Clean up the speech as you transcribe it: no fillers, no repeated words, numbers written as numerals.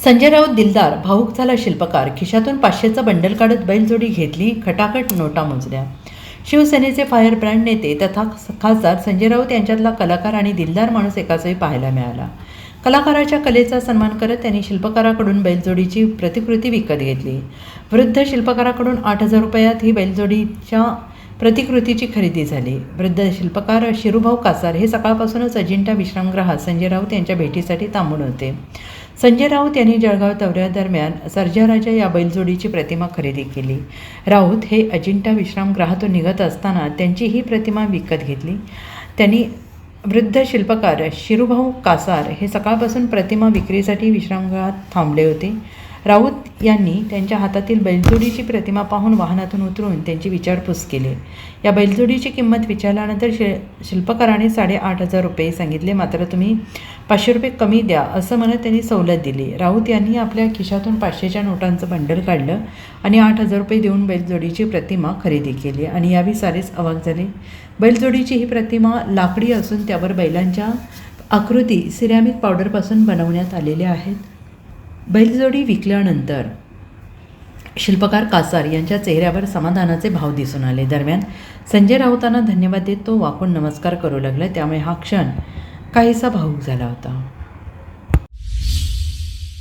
संजय राऊत दिलदार भाऊक झाला शिल्पकार. खिशातून 500चं बंडल काढत बैलजोडी घेतली, खटाखट नोटा मोजल्या. शिवसेनेचे फायर ब्रँड नेते तथा खासदार संजय राऊत यांच्यातला कलाकार आणि दिलदार माणूस एकाच वेळी पाहायला मिळाला. कलाकाराच्या कलेचा सन्मान करत त्यांनी शिल्पकाराकडून बैलजोडीची प्रतिकृती विकत घेतली. वृद्ध शिल्पकाराकडून 8,000 रुपयात ही बैलजोडीच्या प्रतिकृतीची खरेदी झाली. वृद्ध शिल्पकार शिरूभाऊ कासार हे सकाळपासूनच अजिंठा विश्रामगृहात संजय राऊत यांच्या भेटीसाठी थांबून होते. संजय राऊत यांनी जळगाव दौऱ्यादरम्यान सर्जाराजा या बैलजोडीची प्रतिमा खरेदी केली. राऊत हे अजिंठा विश्रामगृहातून निघत असताना त्यांची ही प्रतिमा विकत घेतली. त्यांनी वृद्ध शिल्पकार शिरूभाऊ कासार हे सकाळपासून प्रतिमा विक्रीसाठी विश्रामगृहात थांबले होते. राऊत यांनी त्यांच्या हातातील बैलजोडीची प्रतिमा पाहून वाहनातून उतरून त्यांची विचारपूस केली. या बैलजोडीची किंमत विचारल्यानंतर शिल्पकाराने 8,500 रुपये सांगितले. मात्र तुम्ही 500 रुपये कमी द्या असं म्हणत त्यांनी सवलत दिली. राऊत यांनी आपल्या खिशातून 500च्या नोटांचं बंडल काढलं आणि 8,000 रुपये देऊन बैलजोडीची प्रतिमा खरेदी केली आणि यावेळी सारेच अवाक झाले. बैलजोडीची ही प्रतिमा लाकडी असून त्यावर बैलांच्या आकृती सिरॅमिक पावडरपासून बनवण्यात आलेल्या आहेत. बैलजोडी विकल्यानंतर शिल्पकार कासार यांच्या चेहऱ्यावर समाधानाचे भाव दिसून आले. दरम्यान संजय राऊतांना धन्यवाद देत तो वाकून नमस्कार करू लागला. त्यामुळे हा क्षण काहीसा भावूक झाला होता.